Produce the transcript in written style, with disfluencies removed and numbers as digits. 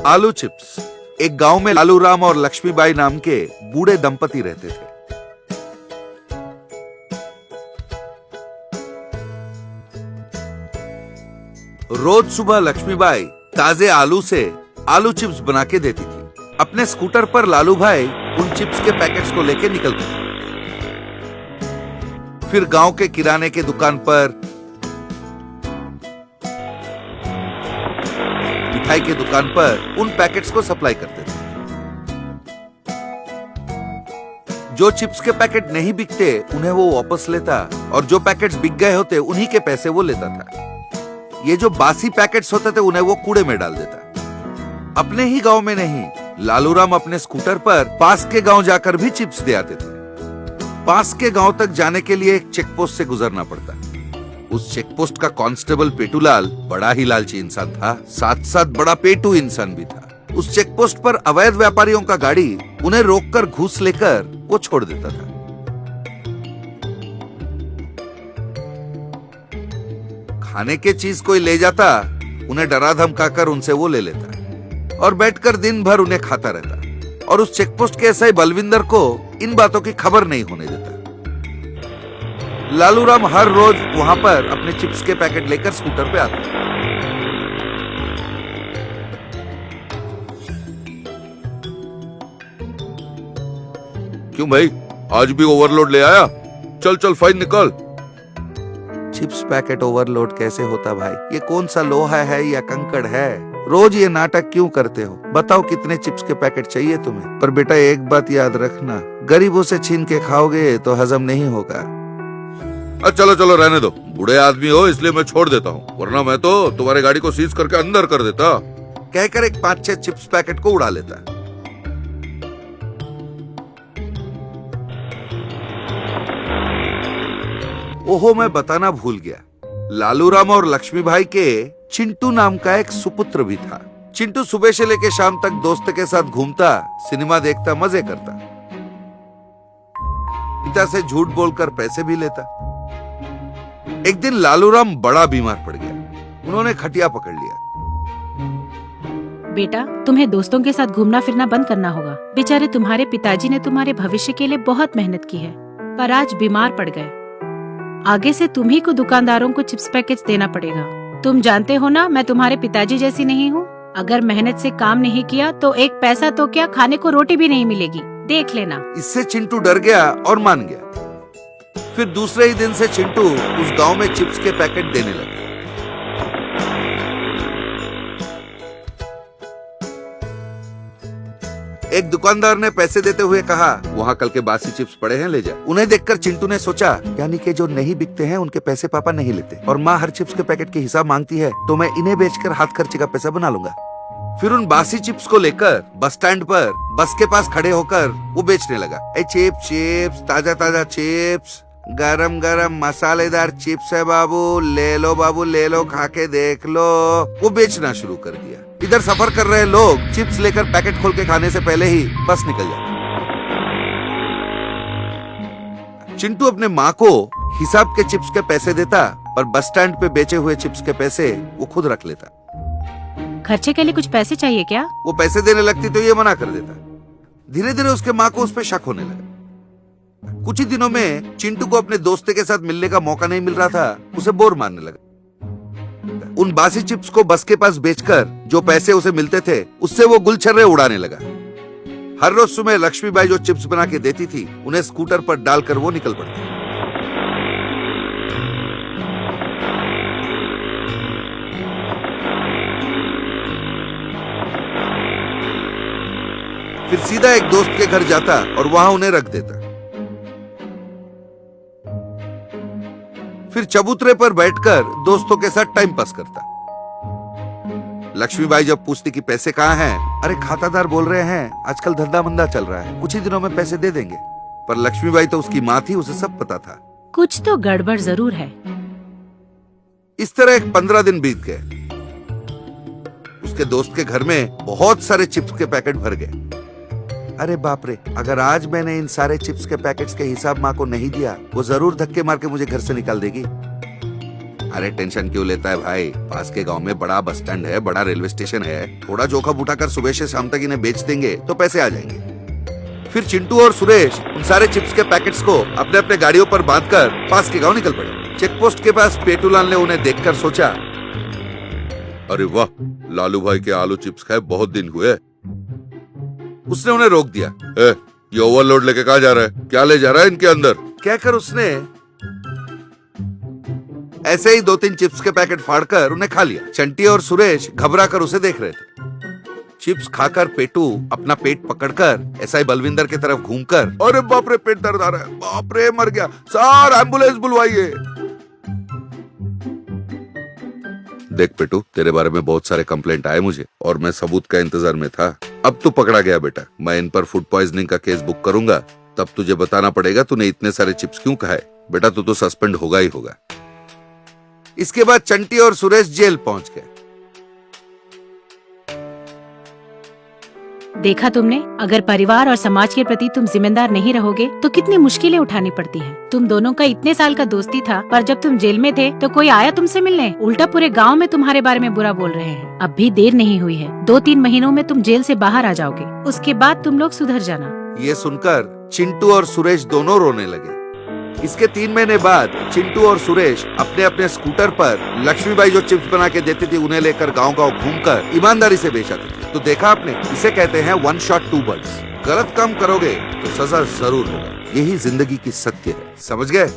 आलू चिप्स। एक गांव में लालू राम और लक्ष्मीबाई नाम के बूढ़े दंपति रहते थे। रोज सुबह लक्ष्मीबाई ताजे आलू से आलू चिप्स बना के देती थी। अपने स्कूटर पर लालू भाई उन चिप्स के पैकेट्स को लेके निकलते थे। फिर गांव के किराने के दुकान पर, मिठाई के दुकान पर उन पैकेट्स को सप्लाई करते थे। जो चिप्स के पैकेट नहीं बिकते उन्हें वो वापस लेता और जो पैकेट्स बिक गए होते उन्हीं के पैसे वो लेता था। ये जो बासी पैकेट्स होते थे उन्हें वो कूड़े में डाल देता। अपने ही गांव में नहीं, लालूराम अपने स्कूटर पर पास के गांव जाकर भी चिप्स दे आते थे। पास के गांव तक जाने के लिए एक चेक पोस्ट से गुजरना पड़ता। उस चेक पोस्ट का कांस्टेबल पेटूलाल बड़ा ही लालची इंसान था, साथ साथ बड़ा पेटू इंसान भी था। उस चेक पोस्ट पर अवैध व्यापारियों का गाड़ी उन्हें रोककर घूस लेकर वो छोड़ देता था। खाने के चीज कोई ले जाता, उन्हें डरा धमकाकर उनसे वो ले लेता और बैठकर दिन भर उन्हें खाता रहता। और उस चेक पोस्ट के एसआई बलविंदर को इन बातों की खबर नहीं होने देता। लालूराम हर रोज वहां पर अपने चिप्स के पैकेट लेकर स्कूटर पे आता। क्यों भाई, आज भी ओवरलोड ले आया? चल चल फाइन निकाल। चिप्स पैकेट ओवरलोड कैसे होता भाई? ये कौन सा लोहा है या कंकड़ है? रोज ये नाटक क्यों करते हो? बताओ कितने चिप्स के पैकेट चाहिए तुम्हें? पर बेटा एक बात याद रखना, गरीबों से छीन के खाओगे तो हजम नहीं होगा। चलो चलो रहने दो, बूढ़े आदमी हो इसलिए मैं छोड़ देता हूँ, वरना मैं तो तुम्हारी गाड़ी को सीज करके अंदर कर देता। कहकर एक 5-6 चिप्स पैकेट को उड़ा लेता। ओहो, मैं बताना भूल गया, लालूराम और लक्ष्मीबाई के चिंटू नाम का एक सुपुत्र भी था। चिंटू सुबह से लेकर शाम तक दोस्त के साथ घूमता, सिनेमा देखता, मजे करता, पिता से झूठ बोलकर पैसे भी लेता। एक दिन लालूराम बड़ा बीमार पड़ गया। उन्होंने खटिया पकड़ लिया। बेटा, तुम्हें दोस्तों के साथ घूमना फिरना बंद करना होगा। बेचारे तुम्हारे पिताजी ने तुम्हारे भविष्य के लिए बहुत मेहनत की है, पर आज बीमार पड़ गए। आगे से तुम्ही को दुकानदारों को चिप्स पैकेट्स देना पड़ेगा। तुम जानते हो ना, मैं तुम्हारे पिताजी जैसी नहीं हूँ। अगर मेहनत से काम नहीं किया तो एक पैसा तो क्या, खाने को रोटी भी नहीं मिलेगी, देख लेना। इससे चिंटू डर गया और मान गया। फिर दूसरे ही दिन से चिंटू उस गांव में चिप्स के पैकेट देने लगा। एक दुकानदार ने पैसे देते हुए कहा, वहाँ कल के बासी चिप्स पड़े हैं, ले जा। उन्हें देखकर चिंटू ने सोचा, यानी कि जो नहीं बिकते हैं उनके पैसे पापा नहीं लेते और माँ हर चिप्स के पैकेट के हिसाब मांगती है, तो मैं इन्हें बेचकर हाथ खर्चे का पैसा बना लूंगा। फिर उन बासी चिप्स को लेकर बस स्टैंड पर बस के पास खड़े होकर वो बेचने लगा। चिप्स, ताजा ताजा चिप्स, गरम गरम मसालेदार चिप्स है बाबू, ले लो बाबू, ले लो, खा के देख लो। वो बेचना शुरू कर दिया। इधर सफर कर रहे लोग चिप्स लेकर पैकेट खोल के खाने से पहले ही बस निकल जाते। चिंटू अपने माँ को हिसाब के चिप्स के पैसे देता, पर बस स्टैंड पे बेचे हुए चिप्स के पैसे वो खुद रख लेता। खर्चे के लिए कुछ पैसे चाहिए क्या? वो पैसे देने लगती तो ये मना कर देता। धीरे धीरे उसके माँ को उस पर शक होने लगा। कुछ ही दिनों में चिंटू को अपने दोस्त के साथ मिलने का मौका नहीं मिल रहा था, उसे बोर मारने लगा। उन बासी चिप्स को बस के पास बेचकर जो पैसे उसे मिलते थे उससे वो गुलछर्रे उड़ाने लगा। हर रोज सुबह लक्ष्मीबाई जो चिप्स बना के देती थी उन्हें स्कूटर पर डालकर वो निकल पड़ता। फिर सीधा एक दोस्त के घर जाता और वहां उन्हें रख देता। फिर चबूतरे पर बैठकर दोस्तों के साथ टाइम पास करता। लक्ष्मीबाई जब पूछती कि पैसे कहाँ हैं, अरे खातादार बोल रहे हैं आजकल धंधा मंदा चल रहा है, कुछ ही दिनों में पैसे दे देंगे। पर लक्ष्मीबाई तो उसकी माँ थी, उसे सब पता था। कुछ तो गड़बड़ जरूर है। इस तरह 15 दिन बीत गए। उसके दोस्त के घर में बहुत सारे चिप्स के पैकेट भर गए। अरे बाप रे, अगर आज मैंने इन सारे चिप्स के पैकेट्स के हिसाब माँ को नहीं दिया, वो जरूर धक्के मार के मुझे घर से निकाल देगी। अरे टेंशन क्यों लेता है भाई, पास के गांव में बड़ा बस स्टैंड है, बड़ा रेलवे स्टेशन है, थोड़ा जोखम उठाकर सुबह से शाम तक इन्हें बेच देंगे तो पैसे आ जाएंगे। फिर चिंटू और सुरेश उन सारे चिप्स के पैकेट्स को अपने अपने गाड़ियों पर बांधकर पास के गांव निकल पड़े। चेक पोस्ट के पास पेटूलाल ने उन्हें देखकर सोचा, अरे वाह, लालू भाई के आलू चिप्स खाए बहुत दिन हुए। उसने उन्हें रोक दिया। ये ओवरलोड लेके कहाँ जा रहा है, क्या ले जा रहा है इनके अंदर? कहकर उसने ऐसे ही 2-3 चिप्स के पैकेट फाड़कर उन्हें खा लिया। चंटी और सुरेश घबरा कर उसे देख रहे थे। चिप्स खाकर पेटू अपना पेट पकड़कर एसआई बलविंदर की तरफ घूमकर, अरे बाप रे, पेट दर्द आ रहा है, बाप रे मर गया, सर एम्बुलेंस बुलवाइए। देख पेटू, तेरे बारे में बहुत सारे कंप्लेंट आए मुझे और मैं सबूत का इंतजार में था। अब तू पकड़ा गया बेटा, मैं इन पर फूड पॉइजनिंग का केस बुक करूंगा, तब तुझे बताना पड़ेगा तूने इतने सारे चिप्स क्यों खाए। बेटा तू तो सस्पेंड होगा ही होगा। इसके बाद चंटी और सुरेश जेल पहुंच गए। देखा तुमने, अगर परिवार और समाज के प्रति तुम जिम्मेदार नहीं रहोगे तो कितनी मुश्किलें उठानी पड़ती हैं। तुम दोनों का इतने साल का दोस्ती था, पर जब तुम जेल में थे तो कोई आया तुमसे मिलने? उल्टा पूरे गांव में तुम्हारे बारे में बुरा बोल रहे हैं। अब भी देर नहीं हुई है, 2-3 महीनों में तुम जेल से बाहर आ जाओगे, उसके बाद तुम लोग सुधर जाना। ये सुनकर चिंटू और सुरेश दोनों रोने लगे। इसके 3 महीने बाद चिंटू और सुरेश अपने अपने स्कूटर पर लक्ष्मीबाई जो चिप्स बना के देती थी उन्हें लेकर गांव-गांव घूमकर ईमानदारी से बेचा थे। तो देखा आपने, इसे कहते हैं 1 शॉट 2 बर्ड्स। गलत काम करोगे तो सजा जरूर होगा, यही जिंदगी की सत्य है, समझ गए?